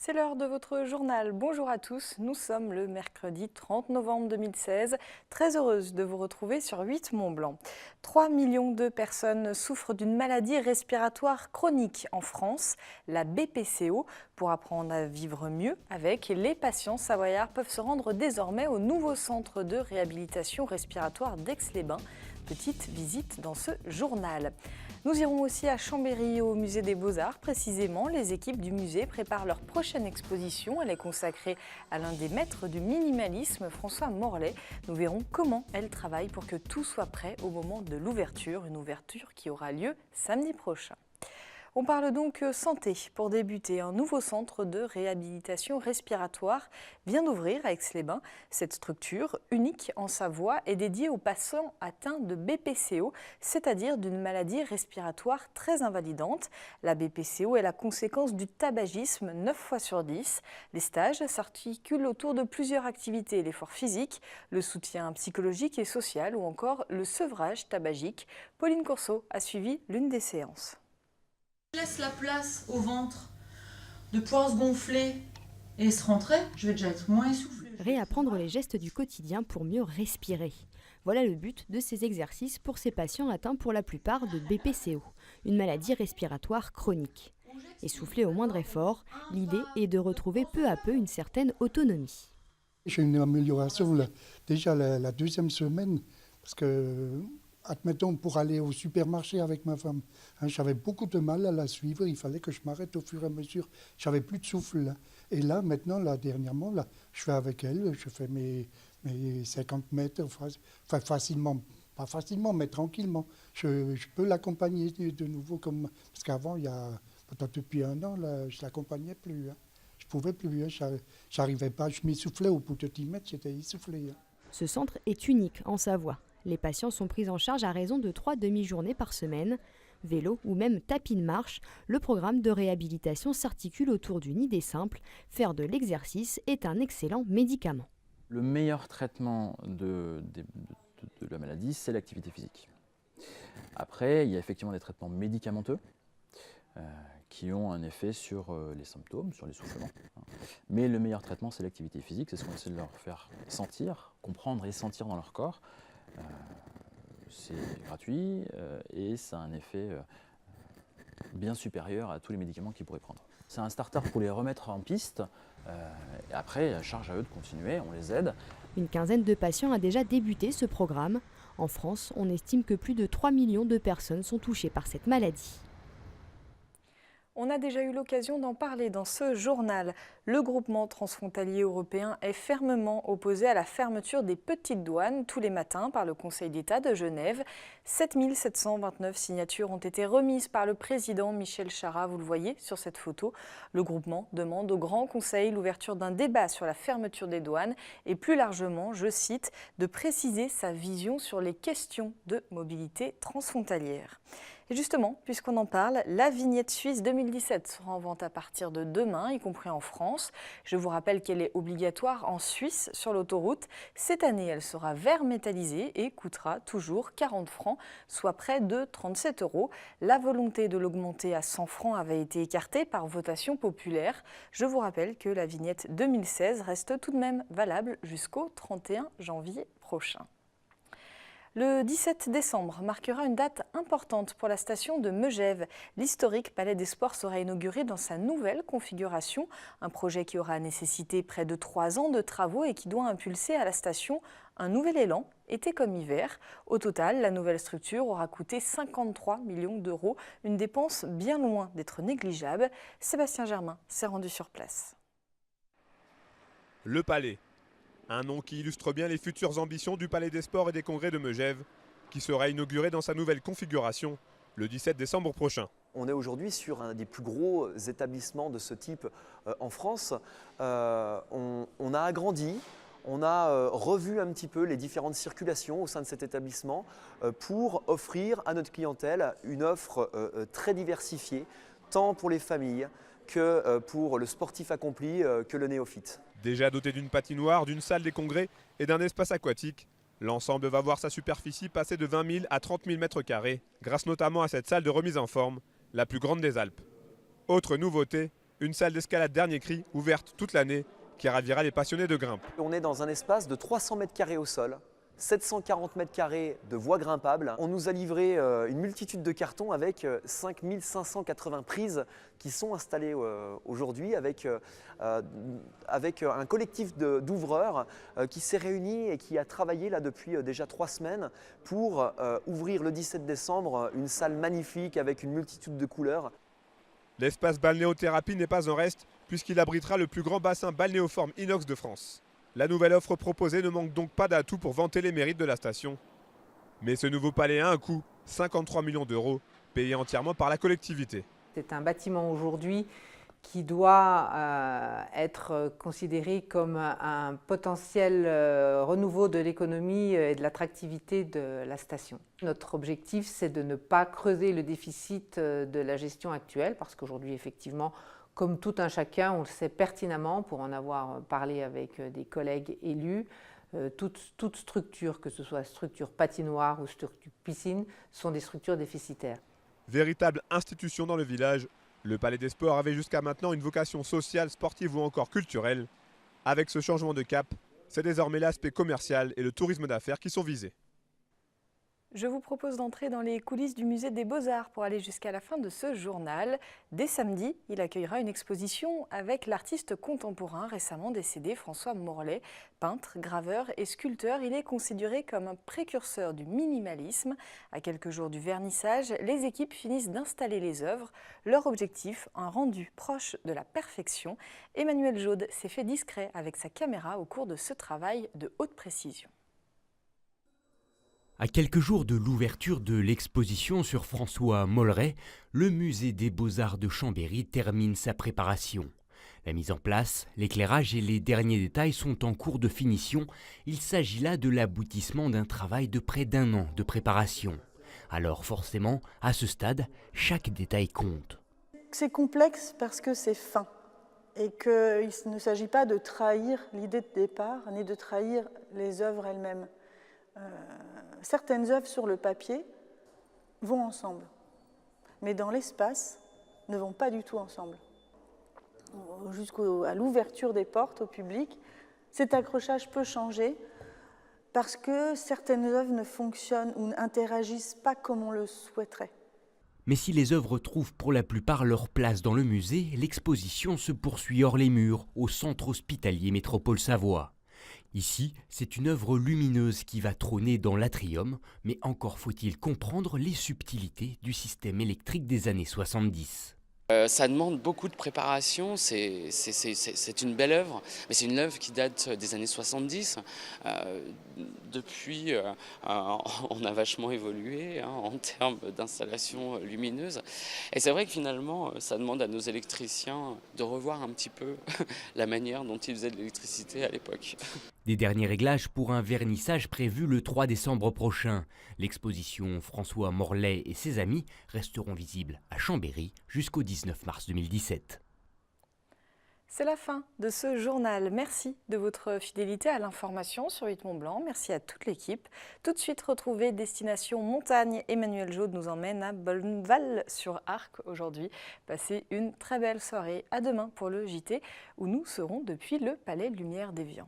C'est l'heure de votre journal. Bonjour à tous, nous sommes le mercredi 30 novembre 2016. Très heureuse de vous retrouver sur 8 Mont-Blanc. 3 millions de personnes souffrent d'une maladie respiratoire chronique en France, la BPCO. Pour apprendre à vivre mieux avec, les patients savoyards peuvent se rendre désormais au nouveau centre de réhabilitation respiratoire d'Aix-les-Bains. Petite visite dans ce journal. Nous irons aussi à Chambéry, au musée des Beaux-Arts. Précisément, les équipes du musée préparent leur prochaine exposition. Elle est consacrée à l'un des maîtres du minimalisme, François Morlet. Nous verrons comment elle travaille pour que tout soit prêt au moment de l'ouverture, une ouverture qui aura lieu samedi prochain. On parle donc santé. Pour débuter, un nouveau centre de réhabilitation respiratoire vient d'ouvrir à Aix-les-Bains. Cette structure, unique en Savoie, est dédiée aux patients atteints de BPCO, c'est-à-dire d'une maladie respiratoire très invalidante. La BPCO est la conséquence du tabagisme 9 fois sur 10. Les stages s'articulent autour de plusieurs activités, l'effort physique, le soutien psychologique et social ou encore le sevrage tabagique. Pauline Courceau a suivi l'une des séances. Laisse la place au ventre de pouvoir se gonfler et se rentrer, je vais déjà être moins essoufflée. Réapprendre les gestes du quotidien pour mieux respirer. Voilà le but de ces exercices pour ces patients atteints pour la plupart de BPCO, une maladie respiratoire chronique. Essouffler au moindre effort, l'idée est de retrouver peu à peu une certaine autonomie. J'ai une amélioration déjà la deuxième semaine, parce que, admettons, pour aller au supermarché avec ma femme, j'avais beaucoup de mal à la suivre, il fallait que je m'arrête au fur et à mesure, j'avais plus de souffle. Là. Et là, maintenant, dernièrement, je fais avec elle, je fais mes 50 mètres, enfin facilement, pas facilement, mais tranquillement. Je peux l'accompagner de nouveau, parce qu'avant, peut-être depuis un an, là, je ne l'accompagnais plus. Je ne pouvais plus, j'arrivais pas, je m'essoufflais au bout de 10 mètres, j'étais essoufflé. Ce centre est unique en Savoie. Les patients sont pris en charge à raison de 3 demi-journées par semaine. Vélo ou même tapis de marche, le programme de réhabilitation s'articule autour d'une idée simple, faire de l'exercice est un excellent médicament. Le meilleur traitement de la maladie, c'est l'activité physique. Après, il y a effectivement des traitements médicamenteux qui ont un effet sur les symptômes, sur l'essoufflement. Mais le meilleur traitement, c'est l'activité physique, c'est ce qu'on essaie de leur faire sentir, comprendre et sentir dans leur corps. C'est gratuit et ça a un effet bien supérieur à tous les médicaments qu'ils pourraient prendre. C'est un starter pour les remettre en piste et après, charge à eux de continuer, on les aide. Une quinzaine de patients a déjà débuté ce programme. En France, on estime que plus de 3 millions de personnes sont touchées par cette maladie. On a déjà eu l'occasion d'en parler dans ce journal. Le groupement transfrontalier européen est fermement opposé à la fermeture des petites douanes tous les matins par le Conseil d'État de Genève. 7 729 signatures ont été remises par le président Michel Chara, vous le voyez sur cette photo. Le groupement demande au Grand Conseil l'ouverture d'un débat sur la fermeture des douanes et plus largement, je cite, de préciser sa vision sur les questions de mobilité transfrontalière. Et justement, puisqu'on en parle, la vignette suisse 2017 sera en vente à partir de demain, y compris en France. Je vous rappelle qu'elle est obligatoire en Suisse sur l'autoroute. Cette année, elle sera vert métallisée et coûtera toujours 40 francs, soit près de 37 €. La volonté de l'augmenter à 100 francs avait été écartée par votation populaire. Je vous rappelle que la vignette 2016 reste tout de même valable jusqu'au 31 janvier prochain. Le 17 décembre marquera une date importante pour la station de Megève. L'historique Palais des Sports sera inauguré dans sa nouvelle configuration, un projet qui aura nécessité près de 3 ans de travaux et qui doit impulser à la station un nouvel élan, été comme hiver. Au total, la nouvelle structure aura coûté 53 millions d'euros, une dépense bien loin d'être négligeable. Sébastien Germain s'est rendu sur place. Le Palais. Un nom qui illustre bien les futures ambitions du Palais des Sports et des Congrès de Megève, qui sera inauguré dans sa nouvelle configuration le 17 décembre prochain. On est aujourd'hui sur un des plus gros établissements de ce type en France. On a agrandi, on a revu un petit peu les différentes circulations au sein de cet établissement pour offrir à notre clientèle une offre très diversifiée, tant pour les familles que pour le sportif accompli que le néophyte. Déjà doté d'une patinoire, d'une salle des congrès et d'un espace aquatique, l'ensemble va voir sa superficie passer de 20 000 à 30 000 mètres carrés, grâce notamment à cette salle de remise en forme, la plus grande des Alpes. Autre nouveauté, Une salle d'escalade dernier cri, ouverte toute l'année, qui ravira les passionnés de grimpe. On est dans un espace de 300 mètres carrés au sol, 740 mètres carrés de voies grimpables. On nous a livré une multitude de cartons avec 5580 prises qui sont installées aujourd'hui avec un collectif d'ouvreurs qui s'est réuni et qui a travaillé là depuis déjà 3 semaines pour ouvrir le 17 décembre une salle magnifique avec une multitude de couleurs. L'espace balnéothérapie n'est pas en reste puisqu'il abritera le plus grand bassin balnéoforme inox de France. La nouvelle offre proposée ne manque donc pas d'atouts pour vanter les mérites de la station. Mais ce nouveau palais a un coût, 53 millions d'euros, payé entièrement par la collectivité. C'est un bâtiment aujourd'hui qui doit être considéré comme un potentiel renouveau de l'économie et de l'attractivité de la station. Notre objectif, c'est de ne pas creuser le déficit de la gestion actuelle, parce qu'aujourd'hui, effectivement, comme tout un chacun, on le sait pertinemment, pour en avoir parlé avec des collègues élus, toute structure, que ce soit structure patinoire ou structure piscine, sont des structures déficitaires. Véritable institution dans le village, le Palais des Sports avait jusqu'à maintenant une vocation sociale, sportive ou encore culturelle. Avec ce changement de cap, c'est désormais l'aspect commercial et le tourisme d'affaires qui sont visés. Je vous propose d'entrer dans les coulisses du musée des Beaux-Arts pour aller jusqu'à la fin de ce journal. Dès samedi, il accueillera une exposition avec l'artiste contemporain récemment décédé François Morlet. Peintre, graveur et sculpteur, il est considéré comme un précurseur du minimalisme. À quelques jours du vernissage, les équipes finissent d'installer les œuvres. Leur objectif, un rendu proche de la perfection. Emmanuel Jaude s'est fait discret avec sa caméra au cours de ce travail de haute précision. À quelques jours de l'ouverture de l'exposition sur François Molleret, le musée des Beaux-Arts de Chambéry termine sa préparation. La mise en place, l'éclairage et les derniers détails sont en cours de finition. Il s'agit là de l'aboutissement d'un travail de près d'1 an de préparation. Alors forcément, à ce stade, chaque détail compte. C'est complexe parce que c'est fin et qu'il ne s'agit pas de trahir l'idée de départ ni de trahir les œuvres elles-mêmes. Certaines œuvres sur le papier vont ensemble, mais dans l'espace ne vont pas du tout ensemble. Jusqu'à l'ouverture des portes au public, cet accrochage peut changer parce que certaines œuvres ne fonctionnent ou n'interagissent pas comme on le souhaiterait. Mais si les œuvres trouvent pour la plupart leur place dans le musée, l'exposition se poursuit hors les murs, au centre hospitalier Métropole Savoie. Ici, c'est une œuvre lumineuse qui va trôner dans l'atrium, mais encore faut-il comprendre les subtilités du système électrique des années 70. Ça demande beaucoup de préparation, c'est une belle œuvre, mais c'est une œuvre qui date des années 70. Depuis, on a vachement évolué en termes d'installation lumineuse. Et c'est vrai que finalement, ça demande à nos électriciens de revoir un petit peu la manière dont ils faisaient de l'électricité à l'époque. Des derniers réglages pour un vernissage prévu le 3 décembre prochain. L'exposition François Morlet et ses amis resteront visibles à Chambéry jusqu'au 19 mars 2017. C'est la fin de ce journal. Merci de votre fidélité à l'information sur 8 Mont-Blanc. Merci à toute l'équipe. Tout de suite, retrouvez Destination Montagne. Emmanuel Jaude nous emmène à Bonneval-sur-Arc aujourd'hui. Passez une très belle soirée. À demain pour le JT où nous serons depuis le Palais Lumière d'Évian.